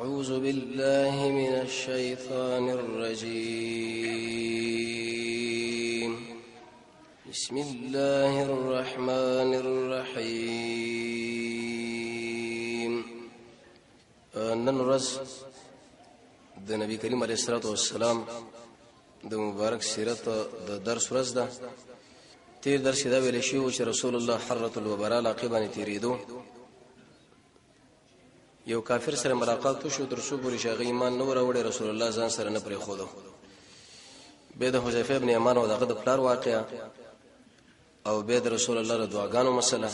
أعوذ بالله من الشيطان الرجيم بسم الله الرحمن الرحيم نن ورځ د نبی کریم علیه الصلاة والسلام د مبارک سیرت د درس ورځ ده. تیر درس دا ویل شو چې رسول الله حرة الوبراء عقبانه تیریدو یو کافر سره ملاقات شو تر څو پورې شغې ایمان نو راوړي رسول الله ځان سره نه پرې خودو. به د حذیفه ابن یمان او دغه د پلار واقعا او به د رسول الله د دعاګانو مسله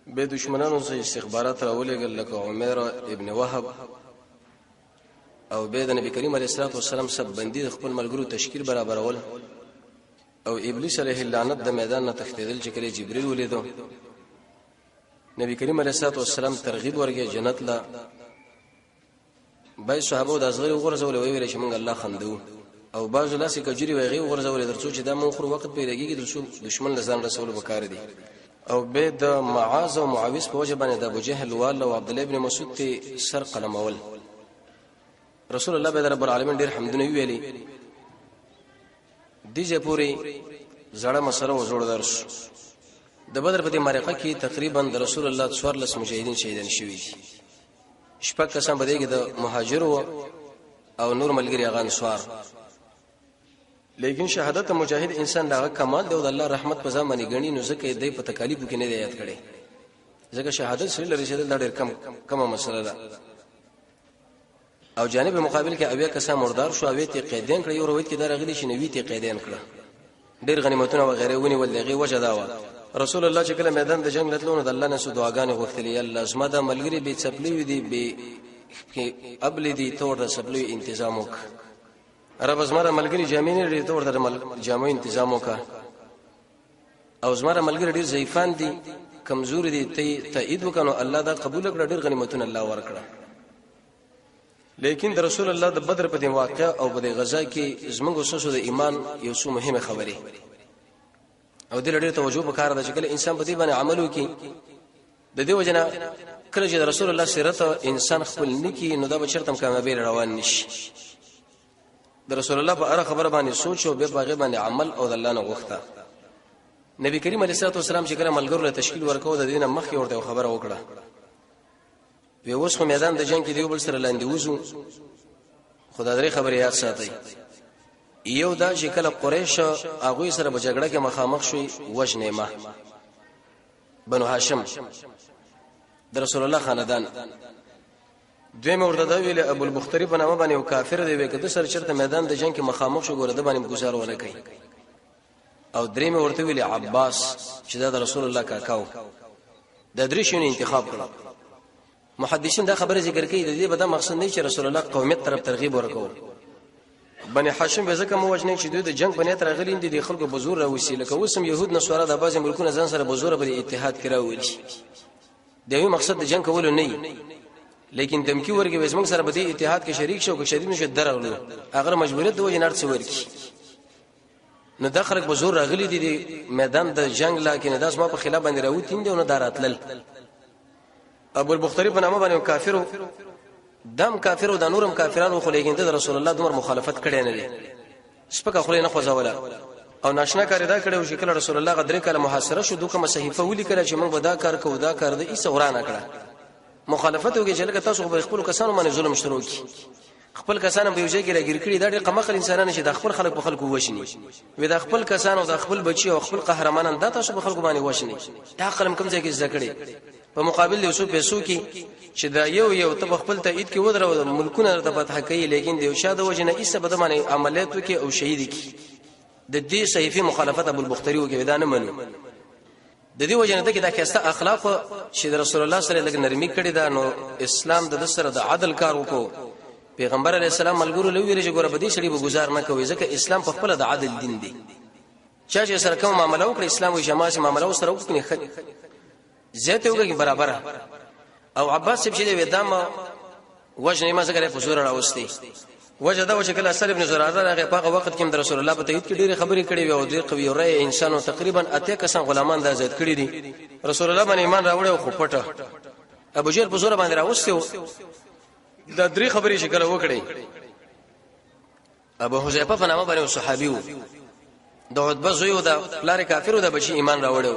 به دشمنانو سره استخبارات راولېګل لکه عمر ابن وهب او به د نبی کریم علیه الصلاه والسلام سب بندي خپل ملګرو تشکیل برابرول او ابلیس علیه اللعنت د میدان نه تختیدل چې کله جبرئیل ولیدو نبی کریم علیه الصلاه والسلام ترغیب ورګه جنت لا بای صحابه د ازغری غرزول ویل چې مونږ الله خندو او باز لاسي کجري ویغي غرزول درڅو چې دا مون خو وخت پیریږي د دشمن لزان رسول وکړ دي او به د معاذ او معاویس په وجه باندې د ابو جهل وال او عبد الله ابن مسعود ته سر قلم اول رسول الله به رب العالمین ډیر حمدونه ویلي دیجه پوری زړه مسره وزوړ درس د بدر په دې معرکه کې تقریبا د رسول الله 14 مجاهدین شهیدان شوي دي. شپږ کسان بده کې د مهاجرو او نور ملګری غان سوار لیکن شهادت مجاهد انسان دا کمال دی او د الله رحمت په ځمانه غنی نو ځکه دې په تکالیف کې نه دی یاد کړي ځکه شهادت سره لري چې دا ډېر کم مسله ده. او جانب مقابل کې اویا کسان مردار شو اوی ته قیدین کړی او روایت کې دا راغلی چې نوی ته قیدین کړه ډېر غنیمتونه و غیره ونی ولغه وجه دا و رسول الله چې کله میدان د جنگ لتلونه د الله نه سو دعاګانې غوښتلې الله اسما د ملګری به چپلی دی به قبل دی تور د سپلی تنظیم وک رب زمره ملګری جامینې لري تور د جامو تنظیم وک او زمره ملګری ډېر ضعیفان دي کمزور دي ته تایید وکړو الله دا قبول کړ ډېر غنیمتونه الله ورکړه. لیکن د رسول الله د بدر په دی واقعا او په غزا کې زموږ وسوسه د ایمان یو څو مهمه خبره او د لړې توجه وکړه چې کله انسان په دې باندې عمل وکړي د دې وجنه کله چې رسول الله سیرت انسان خپل نکي نو دا بچرتم کامیابی روان نشي. د رسول الله په اړه خبره باندې سوچ او به باغې باندې عمل او د الله نه غوښته. نبی کریم علیه الصلاه والسلام چې کله ملګرو له تشکیل ورکو د دینه مخ ورته خبره وکړه وی اوس په میدان د جنگ کې دیو بل سره لاندې وځو خدای درې خبره یاد ساتي. یو دا چې کله قریش هغه سره په جګړه کې مخامخ شوي وجنیمه بنو هاشم د رسول الله خاندان دوی ورته دا ویل ابو البختری په نامه باندې یو کافر دی وکړه سره چرته میدان د جنگ کې مخامخ شو ګوره د باندې گزار ونه کوي او درې ورته ویل عباس چې دا د رسول الله کاکاو د درې شنو انتخاب کړ. محدثین دا خبره ذکر کوي د دې به دا مقصد نه چې رسول الله قومیت طرف ترغیب ورکول بني هاشم به ځکه مو وجنه چې دوی د جنگ بنیت راغلي دي د خلکو بزور را وسیله کوسم يهود نصارا د بعض ملکونو ځان سره بزور به اتحاد کراوي د یو مقصد د جنگ کول نه لیکن دمکی ورګي وسمنګ سره به د اتحاد کې شریک شو که شریک نشو درولو اگر مجبوریت دوی نه څه ورکی نو د خلک بزور راغلي دي د میدان د جنگ لکه داس ما په خلاف باندې راوتین دي او نه داراتل. ابو البختری په نامه باندې کافر دم کافر او د نورم کافرانو خو لیکن د رسول الله دمر مخالفت کړي نه دي سپکه خو نه خوځوله او ناشنا کار ادا کړي او شکل رسول الله غدري کله محاصره شو دوکه صحیفه ولي کړه چې موږ ودا کار کوو دا کار د ایسه ورانه کړه مخالفت وکړي چې لکه تاسو په خپل کسانو باندې ظلم شروع کی خپل کسانو به یوځای کې راګیر کړي دا ډېر قمقل انسانانه چې د خپل خلک په خلکو وښني وي د خپل کسانو د خپل بچي او خپل قهرمانان دا تاسو په خلکو باندې وښني دا قلم کوم ځای کې ذکر کړي په مقابل له وسو پیسو کې چې دا یو ته خپل تایید کې ودرو ملکونه د فتح کوي لیکن د شاده وجنه ایسه بده باندې عملیات وکي او شهید کی د دې صحیفه مخالفت ابو البختری وکي دا نه منو د دې وجنه د کې دا کیسه اخلاق چې رسول الله صلی الله علیه وسلم نرمي کړی دا نو اسلام د سره د عدل کار وکړو پیغمبر علیه السلام ملګرو لوي چې ګوره بدی شړي به گزار نه کوي ځکه اسلام په خپل د عدل دین دی چې سره کوم معاملې وکړي اسلام او جماعت معاملې سره وکړي زیاته وګړي برابر او عباس چې دی ودام وجنه ما څنګه په زور راوستي وجه دا و چې کله اثر ابن زراره هغه په وخت کې د رسول الله په تایید کې ډېری خبرې کړې وي او ډېر قوي رائے انسانو تقریبا اته کسان غلامان د آزاد کړي دي رسول الله باندې ایمان راوړ او خو پټه ابو جهل په زور باندې راوستي دا درې خبرې شکل وکړي. ابو حذیفه په نامه باندې صحابي وو، د عتبه زوی و، د پلار کافر و، د بچی ایمان راوړو.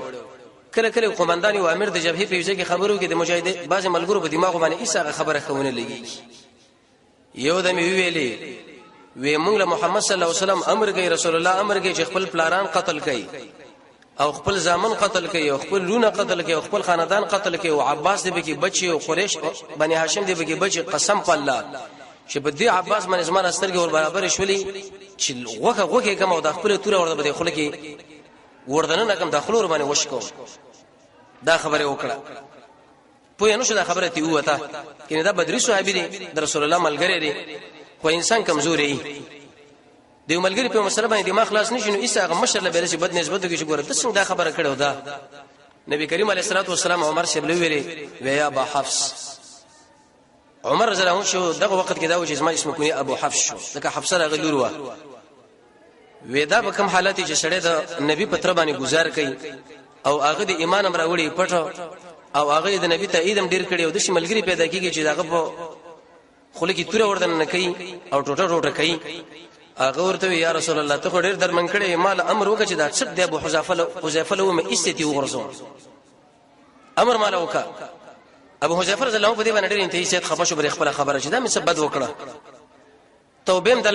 کله کله قومندان او امیر د جبهې په وجه کې خبرو کې د مجاهد بعض ملګرو په دماغ باندې ایسه خبره خونه لګي. یو د می ویلې وی موږ له محمد صلی الله علیه وسلم امر کوي، رسول الله امر کوي چې خپل پلاران قتل کړي او خپل زامن قتل کړي او خپل لونه قتل کړي او خپل خاندان قتل کړي او عباس دې بګي بچي او قریش بني هاشم دې بګي بچي. قسم په الله چې په دې عباس باندې زما استرګې ور برابر شولې چې غوخه کوم او د خپل توره ورته بده خله کې وردن نه کوم داخلو ور باندې وشکو. دا خبره وکړه په نو شو دا خبره تی وته کینه دا بدري صحابي دي د رسول الله ملګری دي، خو انسان کمزوري دی. ملګری په مسله باندې دماغ خلاص نشي نو ایسه مشر له بیرسي بد نسبت کې ګوره د څنګه دا خبره کړو. دا نبی کریم علیه الصلاه والسلام عمر شبل ویلي ویا ابو حفص. عمر رضی الله عنه شو دغه وخت کې دا و چې اسمه اسمه کونی ابو حفص شو، ځکه حفصه راغلی ورو وېدا په کوم حالت چې سړی د نبی په تر باندې گزار کوي او هغه د ایمان امر وړي پټو او هغه د نبی ته ایدم ډیر کړي او د شي ملګری پیدا کیږي چې داغه په خله کې توره وردن نه کوي او ټوټه کوي. هغه ورته یا رسول الله ته ډیر درمن کړي، مال امر وکړه چې دا څه د ابو حذیفه له مې استتی وغرزو امر مال وکړه. ابو حذیفه رضی الله عنه په دې باندې ډیر انتهایی سید خفه شو، بر خپل خبره چې دا مې څه بد وکړه. توبېم د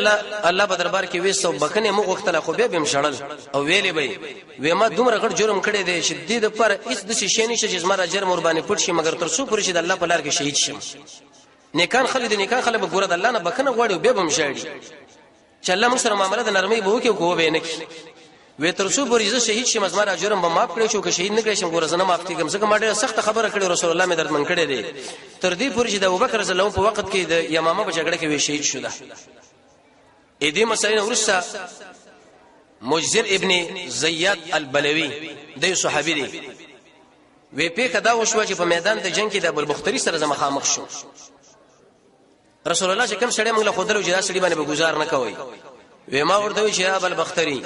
الله په دربار کې وېسو بکنه مو وختله خو به بهم شړل او ویلې به وې ما دومره غټ جرم کړی دی شدید پر اس د شي نشه چې زما راجر مور باندې پټ شي مگر تر څو پرې چې د الله په لار کې شهید شم. نیکان خلک به ګوره د الله نه بکنه غواړي به بهم شړي چې الله موږ سره معاملې د نرمۍ به وکړي کو به نه کی. وې تر څو پرې چې شهید شم زما راجرم به معاف کړي شو که شهید نه کړي شم ګوره زنه معاف کیږم ځکه ما ډېر سخت خبره کړې رسول الله مې دردمن کړی دی. تر دې پورې چې د ابوبکر رضی الله عنه په وخت کې د یمامه په جګړه کې وی شهید شو. اې دې مسایل ورسته مجزر ابن زیاد البلوی د صحابي دی. وی په کدا وشو چې په میدان د جنگ کې د ابوالبختری سره مخامخ شو. رسول الله چې کوم سړی موږ له خودلو جدا سړي باندې به گزار نه کوي. وی ما ورته وی چې ابوالبختری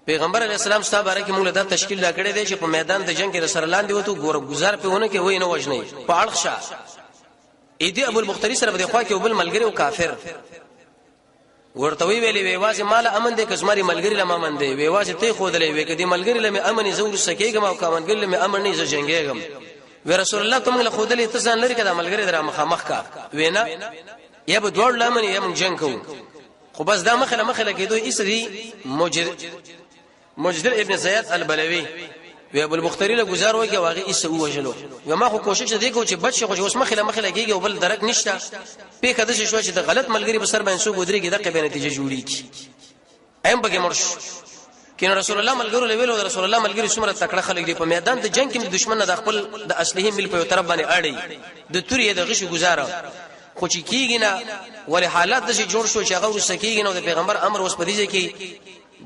پیغمبر علی السلام ستاسو باره کې موږ له دا تشکیل لا کړی دی چې په میدان د جنگ کې رسول الله دی وته ګور گزار په ونه کې وای نه وژنې په اړخشه. اې دې ابوالبختری سره به خوا کې وبل ملګری او کافر ورته ویلې وی واځي مال امن دې کشماري ملګری لمه امن دې وی واځي ته خودلې وی کدي ملګری لمه امن زور سکیګم او کمنګل لمه امن نه زجنګېګم. وی رسول الله تم له خودلې ته ځان لري کده ملګری در مخامخ کا وینا یا به دوړ لمن یا مونږ جنگ کوو خو بس دا مخله کېدو اسری مجدر ابن زیاد البلوی وی ابوالبختری له گزار وکي واغې ایسه وژلو. و ما خو کوشش دې کو چې بچ خو اوس مخله کېږي او بل درک نشته په کده شو چې د غلط ملګری په سر باندې سو ګودري کې دغه به نتیجه جوړی کی ایم بګه مرش کین رسول الله ملګرو له ویلو رسول الله ملګری څومره تکړه خلک دي په میدان د جنگ کې دشمن نه د خپل د اصلي مل په طرف باندې اړي د توري د غشي گزاره خو چې کیږي نه ولې حالات د جوړ شو چې هغه ورسکیږي نو د پیغمبر امر اوس پدې کې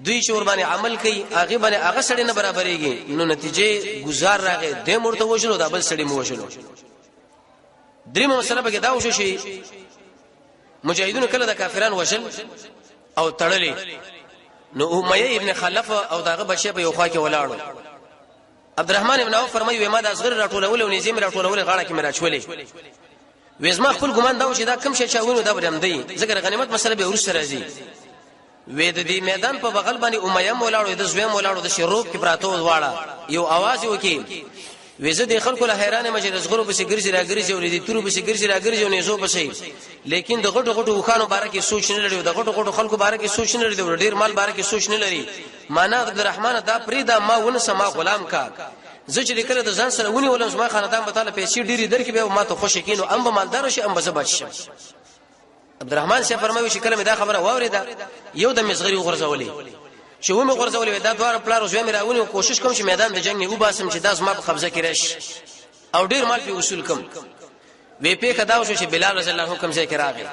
دوی شور باندې عمل کوي هغه باندې هغه سړی نه برابرېږي نو نتیجه گزار راغی د مرته وشلو د بل سړی مو وشلو. دریم مسله به دا وشو شي مجاهدون کله د کافران وشل او تړلې نو امیه ابن خلف او داغه بچي په یو خوا کې ولاړو. عبدالرحمن ابن عوف فرمایي ما د اصغر راټولول او نظام راټولول غاړه کې میرا چولې وېزما خپل ګمان دا و چې دا کم شي چاوینو دا برم دی ذکر غنیمت مسله به ورسره راځي. وې د دې میدان په بغل باندې امیه مولاړو د زوی مولاړو د شروب کې پراتو واړه یو आवाज وکي وېزه د خلکو له حیرانه مجلس غرو په سګرځي راګرځي او د تورو په سګرځي راګرځي او نه زو بشي لیکن د غټو وخانو باره کې سوچ نه لري د غټو خلکو باره کې سوچ نه لري د ډیر مال باره کې سوچ نه لري. معنا عبدالرحمن دا پریدا ما ونه سما غلام کا زه چې کله د ځان سره ونی ولم زما خاندان به تعالی پیسې ډیری درکې به ما ته خوشی کینو ام به مالدار شي ام به زبچ شم. عبدالرحمن شه فرمایي چې کله مې دا خبره واوریده یو د مصغری غرزولې چې و مې غرزولې دا دوار پلار زوی مې راونی او کوشش کوم چې میدان د جنگ نه وباسم چې داس ما په قبضه کې راشي او ډیر مال په اصول کم. وې په کدا وشو چې بلال رضی الله عنه کوم ځای کې راغی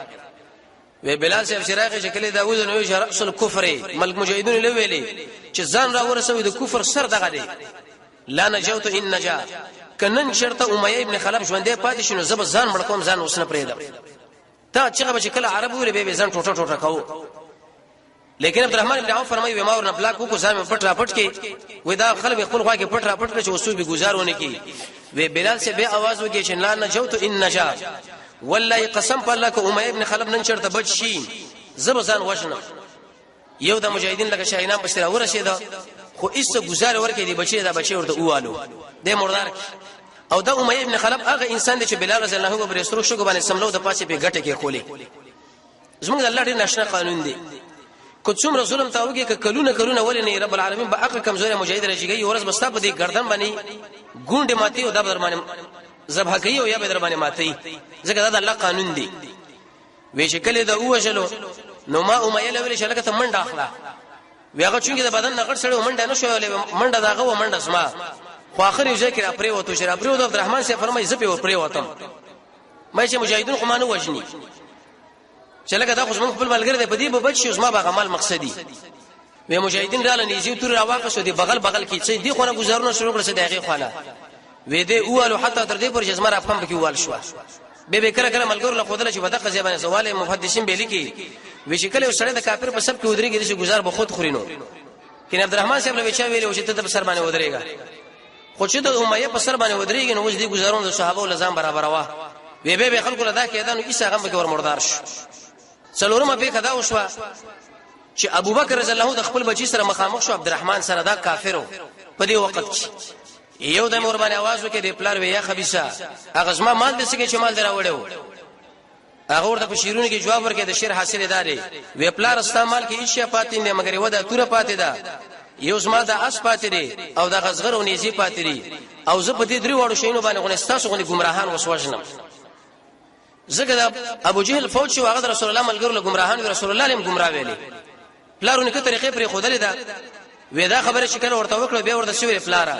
وې بلال صاحب شراغه چې کله دا وزن وی رأس الكفر ملک مجاهدون له ویلي چې ځان را ورسوي د کفر سر دغه دی لا نجوت ان نجا کنن شرط امیه ابن خلف ژوندې پاتې شنو زب ځان مړ کوم ځان وسنه پرېدا تا چې کله عرب ویل به ځان ټوټه کاو. لیکن عبدالرحمن ابن عوف فرمایي و ما ورن بلاک کو ځان پټ را پټ کې و دا خلک خپل خوا کې پټ را پټ کې چې وسو به گزارونه کې و بلال سے به आवाज وکي چې لا نجوت ان نجا والله قسم په الله کو امیہ ابن خلف نن چرته بچ شي زبزان وژنم. یو د مجاهدین لکه شاهینان بشرا ورشید خو ایسه گزار ورکې دی بچی دا بچی ورته اوالو د مردار. او دا امیہ ابن خلف هغه انسان دی چې بلال رضی الله عنه پر سرو شګو باندې سملو د پاسه په غټه کې خولې. زموږ الله ډېر ناشنا قانون دی. کو څوم رسولم تاوږي ک کلونه ولنه رب العالمین به اقل کمزوري مجاهد راشيږي ورځ بستا په دې گردن باندې ګونډه ماتي او د درمانه ذبح کوي او یا به درمانه ماتي. ځکه دا د الله قانون دی. وې شکل دا اوجلو نو ما امیہ لویل شلکه ته منډه اخلا ویغه چونګې د بدن نغړ سره منډه نه شوې منډه داغه و منډه اسما خو اخر یو ځکه پرې وته شر پرې وته عبدالرحمن سے فرمایي زپې و پرې وته مې چې مجاهدین خو مانو وجني چې لکه دا خو زموږ خپل ملګری دی په دې به بچ شو زما به عمل مقصدی وې مجاهدین رااله نيزي تور راواقص دي بغل کې چې دی خو نه گزارونه شروع کړل چې دغه خاله وې دې اوالو حتی تر دې پر جسمه را پم کې وال شو به کله ملګرو له خودله چې بدقه ځبانه سوال محدثین به لیکي وی شکل یو سړی د کافر په سب کې ودرېږي چې گزار به خود خورینو کین عبدالرحمن صاحب له وچا ویلو چې ته په سر باندې ودرېګا خو چې د امیہ په سر باندې ودرېږي نو وځي گزارون د صحابه لزام برابر وا وی به خلکو لدا کې دا نو عیسی هغه به ور مردار شو. څلورمه به کدا وشو چې ابوبکر رضی الله د خپل بچی سره مخامخ شو عبدالرحمن سره دا کافرو په دې وخت کې یو د مور باندې आवाज وکړي د پلار وی یا خبيثه هغه زما مال دې څنګه چې مال دراوړو هغه ورته په شیرونو کې جواب ورکړي د شیر حاصل داري وی پلار استعمال کې هیڅ پاتې نه مګر ودا توره پاتې ده یو زما د اس پاتې دي او د غزغر او نيزي پاتې دي او زه په دې درې وړو شینو باندې غنستاسو غني گمراهان وسوژنم. زګه د ابو جهل فوج شو هغه رسول الله ملګرو له گمراهان او رسول الله لم گمراه ویلي پلارونه کې طریقې پرې خودلې ده وی دا خبره شکل ورته وکړه به ورته شوی پلارا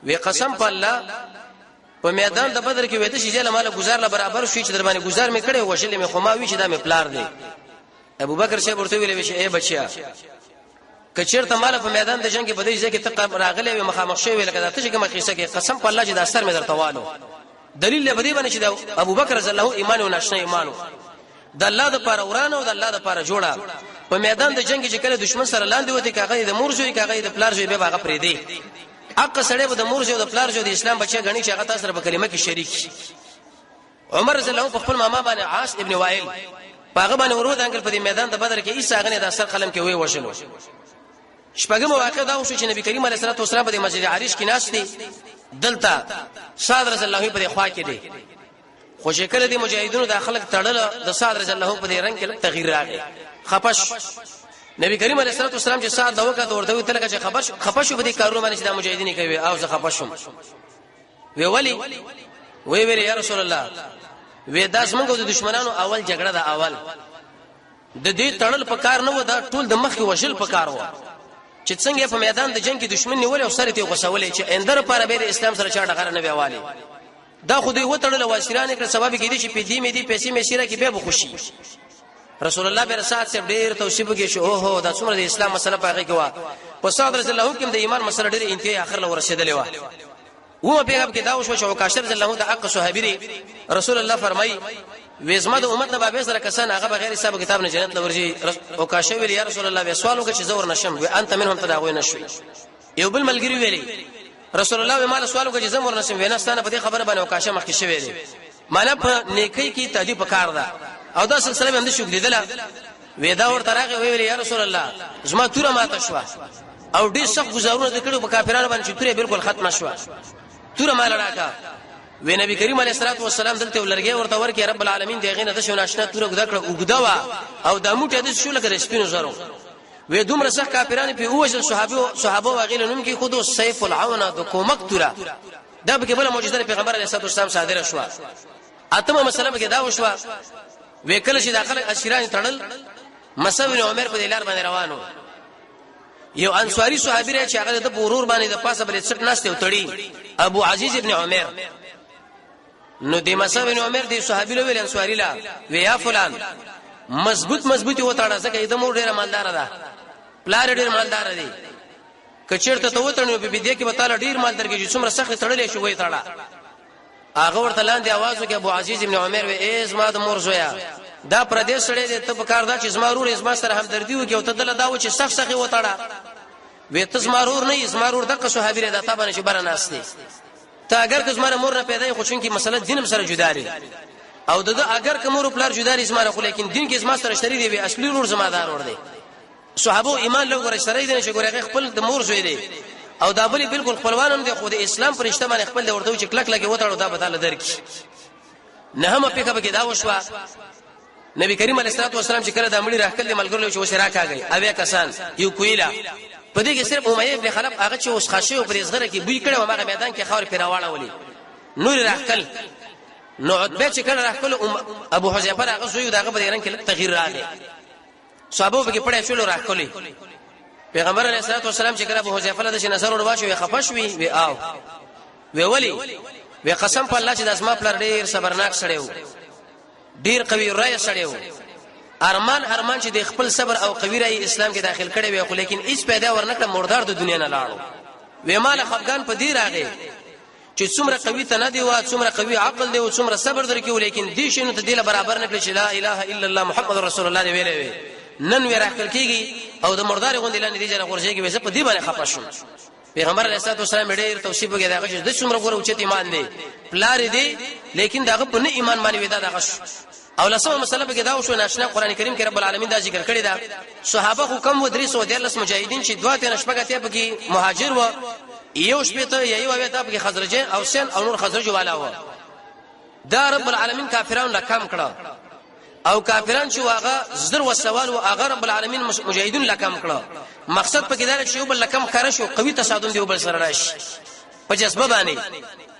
وی قسم په الله په میدان د بدر کې وېته شي چې مال گزار له برابر شي چې در باندې گزار مې کړي وشلې مې خماوي چې دا مې پلار دی. ابو بکر شه ورته ویلې چې اے بچیا کچیرته مال په میدان د جنگ کې بدې ځکه ته راغلې و مخامخ شوی لکه دا ته چې کومه قصه کې قسم په الله چې دا اثر مې درته والو دلیل به دې باندې چې ابو بکر رضی الله ایمان او نشنه ایمانو د الله د پاره ورانه او د الله د پاره جوړه په میدان د جنگ کې چې کله دشمن سره لاندې وته کاغه د مورجوي کاغه د پلار جوړي به هغه پرې دی حق سړی به د مورجو او د پلار جو د اسلام بچي غني چې هغه تاسو سره په کلمه کې شریک شي. عمر رضی الله عنه په خپل ماما باندې عاص ابن وائل هغه باندې ورود انګل په دې میدان د بدر کې عیسی غني د اثر قلم کې وی وشلو. شپږم واقع دا وشو چې نبی کریم علیه الصلاه والسلام په مسجد عریش کې ناست دي دلته صاد رضی الله په خوا کې دي خو شکل دي مجاهدونو د خلک تړل د صاد رضی الله په دې رنگ کې تغییر راغی خپش نبی کریم علیه الصلاه والسلام چې صاد دوکه ورته وی تلکه چې خپش په دې کارونه باندې چې د مجاهدین کوي او زه خپشم وی ولی وی ویل یا رسول الله وی داس موږ د دشمنانو اول جګړه دا اول د دې تړل په کار نه و دا ټول د مخ کې وشل په کار و چې څنګه په میدان د جنگ کې دشمن نیول او سره ته غوسولې چې اندر پر به د اسلام سره چا ډغره نه ویوالي دا خو دې وټړل واشرانه کړ سبب کې دي چې په دې مې دي پیسې مې شیره کې به خوشي رسول الله به رسات سے ډیر توصیف کې شو اوه دا څومره د اسلام مسله پاږي کوا په صادر رضی الله کوم د ایمان مسله ډیر انتهای اخر له ورسېدلې و پیغام کې دا وشو چې وکاشر رضی الله د حق صحابي رسول الله فرمای وېزما د امت نه بابه سره کسان هغه بغیر حساب کتاب نه جنت لورځي وکاشر ویل یا رسول الله سوالو کې چې زور نشم و انت منهم تداوی نشوي یو بل ملګری ویلي رسول الله مال سوالو کې زمور نشم ویناستانه په دې خبره باندې وکاشر مخکې شوی دی معنا په نیکی کې تادی پکار ده او دا سلسله باندې شو لیدله وېدا ورته راغی ویل یا رسول الله زما توره ماته شو او ډېر سخت گزارونه د کړو په کافرانو باندې چې توره بالکل ختمه شو توره مال راکا وی نبی کریم علیه الصلاه والسلام دلته ولرګي ورته ورکی رب العالمین دغه نه د شو ناشنا توره ګدا کړه وګدا او د موټه د شو لکه سپینو زرو وې دومره سخت کافرانو په اوجل صحابه واغیل نوم کې خود سیف العون د کومک توره دا به بل معجزه پیغمبر علیه الصلاه والسلام صادره شو اتمه مسله به دا وشو وکله چې داخله اشران تړل مصعب بن عمر په دلار باندې روانو یو انصاری صحابي چې هغه د پورور باندې د پاسه بل څټ ناشته وتړي ابو عزیز ابن عمر نو د مصعب بن عمر دی صحابي له ویل انصاری لا ویا فلان مضبوطی وتاړه ځکه د مور ډیره مالدار ده پلار ډیر مالدار دی کچیرته ته وتړنو په دې کې به تعالی ډیر مال درکې چې څومره سخت تړلې شو وې تړه هغه ورته لاندې आवाज وکړ ابو عزیز ابن عمر وې ایز ما د مور زویا دا پردیس سره دې ته په کار دا چې زمارور ازما سره همدردی وکي او ته دل دا و چې سخت وتاړه وې ته زمارور نه زمارور دغه صحابي رضی الله تعالی عنہ برناسته ته اگر که زماره مور نه پیدا خو چون کې مسله دینم سره جدا لري او د اگر کومور پلار جدار اسمانه خو لیکن دین کې اسما سره شری دی وی اصلي نور زمادار ور دی صحابه ایمان له ور شری دی چې ګورې خپل د مور زوی دی او دا بلی بالکل خپلوانم دی خو د اسلام پرشته باندې خپل ورته چې کلک لګي وتاړو دا به تعالی درک نه هم په کبه کې دا وشوا نبی کریم علیه الصلاه والسلام چې کله د امړي راکل ملګرو چې وسره کاږي اوی کسان یو کویلا په دې کې صرف امیه ابن خلف هغه چې اوس خاشه او پرېزغره کې بوی کړه هغه میدان کې خاور پیراواله ولي نور راکل نو عتبه چې کله راکل ابو حذیفه هغه زوی دغه په ایران کې تغییر راغی صحابه به کې پړې شول راکلې پیغمبر علیه الصلاه والسلام چې کله ابو حذیفه له دې نظر ور واچو خفش وی او وی ولی وی قسم په الله چې د اسما پلار ډیر صبرناک سړیو ډیر قوي رای سړیو ارمان چې د خپل صبر او قوي رای اسلام کې داخل کړي وي خو لیکن هیڅ پیدا ورنکړه مردار د دنیا نه لاړو وی مال خفغان په دی راغی چې څومره قوي تنه دی او څومره قوي عقل دی او څومره صبر درکې ولیکن دې شنو ته دی برابر نه کړي چې لا اله الا الله محمد رسول الله دی ویلې نن وی راکل کیږي او د مردار غوندې لاندې دی جره ورځيږي وسه په دی باندې خپه شو پیغمبر علیه الصلاه والسلام ډېر توصیف وکړي دا چې د څومره ګورو چې ایمان دی پلار دی لیکن داغه په نه ایمان باندې ودا دغه او لسمه مسله به دا وشو ناشنا قران کریم کې رب العالمین دا ذکر کړی دا صحابه حکم و درې سو درلس مجاهدین چې دوه تن شپږه په کې مهاجر و یو شپې ته یو وې ته په کې خزرجه او سن او نور خزرج والا و دا رب العالمین کافرانو لا کم کړه او کافرانو چې واغه زر و سوال او هغه رب العالمین مجاهدین لا کم کړه مقصد په کې دا چې یو بل کم کار شو قوي تصادم دی بل سره راشي په جذبه باندې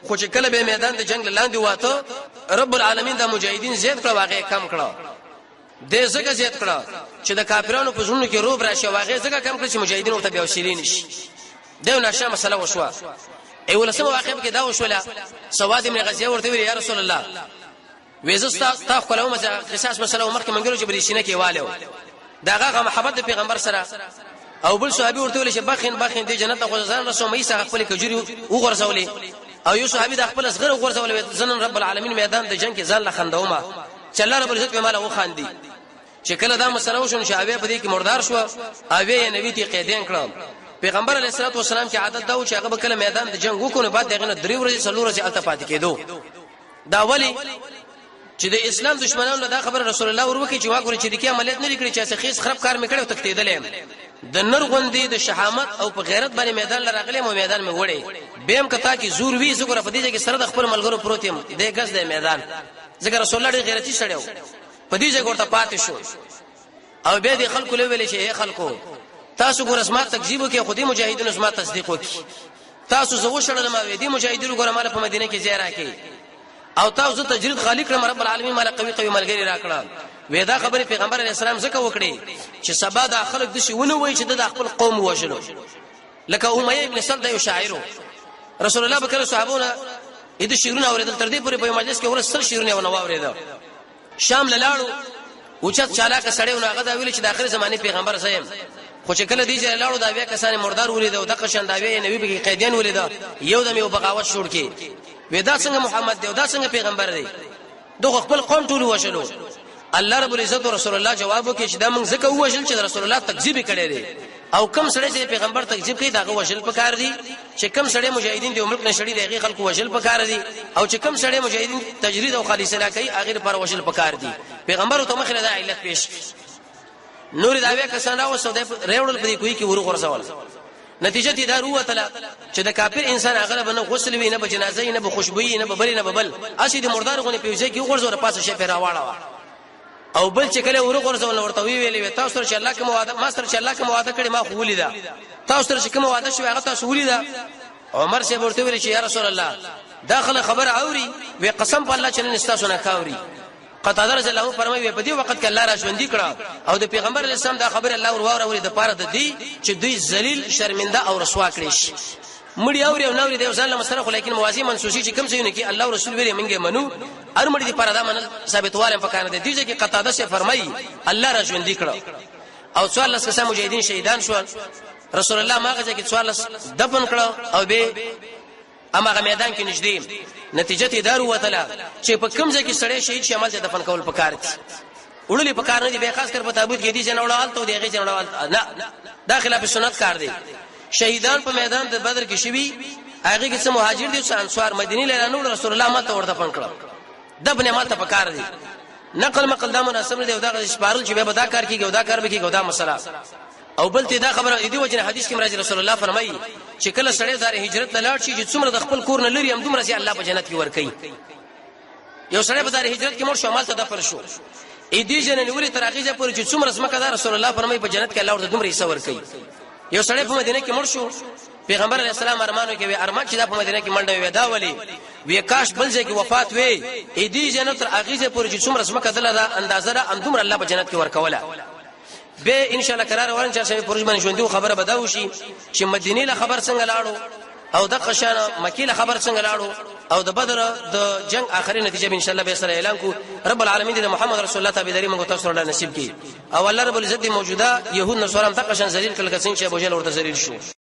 خو چې کله به میدان د جنگ لاندې واته رب العالمین د مجاهدین زیات کړه واغه کم کړه د زګه زیات کړه چې د کافرانو په ژوند کې روب راشي واغه زګه کم کړه چې مجاهدین او ته بیا وسیلین شي دا نشه مسله وشوه ای ولسمه واقع کې دا وشوله سواد ابن غزیه ورته ویل یا رسول الله وېزستا تا خپلو مزه قصاص مسله عمر کې منګلو چې بریښنه کې والو داغه محبت پیغمبر سره او بل صحابي ورته ویل چې بخین دی جنت خو ځان رسول مې سره خپل کجوري وګرځولې او یو صحابي د خپل صغر وګرځولې ځنن رب العالمین میدان د جنگ کې ځان لا خندوما چې الله رب العزت په مال او خاندي چې کله دا مسله وشو چې اوی په دې کې مردار شو اوی نبی ته قیدین کړم پیغمبر علیه الصلاه والسلام چې عادت دا و چې هغه کله میدان د جنگ وکړو بعد دغه درې ورځې څلور ورځې التفات کېدو دا ولی چې د اسلام دشمنانو دا خبر رسول الله وروکي چې واګوري چې د کې عملیات نه لري چې خیس خراب کار میکړو تکتیدلې د نر غوندې د شهامت او په غیرت باندې میدان لراغلې مو میدان می وړي بهم کتا کې زور وی زګره په دې کې سره د خپل ملګرو پروتیم د غز د میدان ذکر رسول الله غیرتی سړیو په دې ځای ورته پاتې شو او به د خلکو له ویلې چې خلکو تاسو ګور اسما تکذیب کوي خودي مجاهدین اسما تصدیق کوي تاسو زو شړل ما وې دي مجاهدین ګور مال په مدینه کې زیاره کوي او تاسو تجرید خالق رب العالمین مال قوي ملګری راکړه وېدا خبره پیغمبر علیه السلام زکه وکړي چې سبا د خلک د شیونه وای چې د خپل قوم وژلو لکه امیه ابن سلد یو شاعر رسول الله بکره صحابونه دې شیرونه اوریدل تر دې پورې په مجلس کې ورسره شیرونه ونه واوریدل شام لاړو اوچت چالاک سړیونه هغه دا ویل چې د اخر زمانه پیغمبر صاحب خو چې کله دې ځای لاړو دا بیا کسانه مردار ولید او د قشن دا بیا نبی به قیدین ولید یو دمه یو بغاوت شوړ کې ودا څنګه محمد دی دا څنګه پیغمبر دی دغه خپل قوم ټول وشلو الله رب العزت او رسول الله جواب وکړي چې دا موږ زکه وشل چې رسول الله تکذیب کړي دي او کم سړی چې پیغمبر تکذیب کوي دا وشل پکار دي چې کم سړی مجاهدین دی ملک نشړي دی خلکو وشل پکار دي او چې کم سړی مجاهدین تجرید او خالصه کوي اخر پر وشل پکار دي پیغمبر ته مخله دا علت پیش نور دا وی کسان راو سوده ریوړل په دې کوي کې ورغورځول نتیجه دې دا وروته چې د کافر انسان هغه به نه غسل وي نه به جنازه نه به خوشبوئی نه به بل نه به بل اسی د مردار غونې پیوځي کې ورغورځول پاسه شي پیراواړه او بل چې کله ورغورځول ورته ویلې تاسو سره چې الله کوم وعده ما سره چې الله کوم وعده کړی ما خو ولیدا تاسو سره چې کوم وعده شوی هغه تاسو ولیدا عمر سے ورته ویل چې یا رسول الله داخله خبر اوري وی قسم په الله چې نه تاسو نه کاوري قطاده رضی الله فرمایي په دې وخت کې الله را ژوندۍ کړه او د پیغمبر علیه السلام دا خبر الله ورور د پاره د دې چې دوی ذلیل شرمنده او رسوا کړي شي مړی اوري او نوري د ځان له مسره خو لیکن موازی منسوسی چې کوم څه نه کې الله رسول ویلي منګه منو ار مړي د پاره دا من ثابتواله پکانه دي چې قطاده سے فرمایي الله را ژوندۍ کړه او څوار لس کسان مجاهدین شهیدان شو رسول الله ماغه کې څوار لس دفن کړه او به اماغه میدان کې نږدې نتیجه ته دارو وتله چې په کوم ځای کې سړی شهید شمال ته دفن کول پکار دي وړلې پکار نه دي به خاص کر په تابوت کې دي چې نوړال ته دیږي چې نوړال نه داخله په سنت کار دي شهیدان په میدان د بدر کې شوي هغه کې څه مهاجر دي څه انصار مدینه لاله نو رسول الله ماته ورته دفن کړو دبنه ماته پکار دي نقل مقل دا مناسب نه دی او دا سپارل چې به دا کار کیږي او دا کار به کیږي او دا مسله او بل ته دا خبره دی وجنه حدیث کې مراد رسول الله فرمایي چې کله سړی دار هجرت لاړ شي چې څومره د خپل کور نه لري هم دومره سي الله په جنت کې ور کوي یو سړی په دار هجرت کې مړ شو مال ته دفن شو ا دې جن نوري تر هغه پورې چې څومره سمکه دار رسول الله فرمایي په جنت کې الله ورته دومره حصہ ور کوي یو سړی په مدینه کې مړ شو پیغمبر علیه السلام ارمانو کې وی ارمان چې دا په مدینه کې منډه وی دا ولي وی کاش بل ځای کې وفات وی ا دې جن تر هغه پورې چې څومره سمکه دله اندازه را هم دومره الله په جنت کې ور کوله به ان شاء الله قرار ورن چې سمې پروژه باندې ژوندو خبره بداو شي چې مدینه له خبر څنګه لاړو او د قشان مکی له خبر څنګه لاړو او د بدر د جنگ اخري نتیجه ان شاء الله به سره اعلان کو رب العالمین د محمد رسول الله تابعداري موږ تاسو سره نصیب کړي او الله رب العزت موجوده يهود نصارا هم تقشان ذلیل کله کسین چې ابو جهل ورته ذلیل شو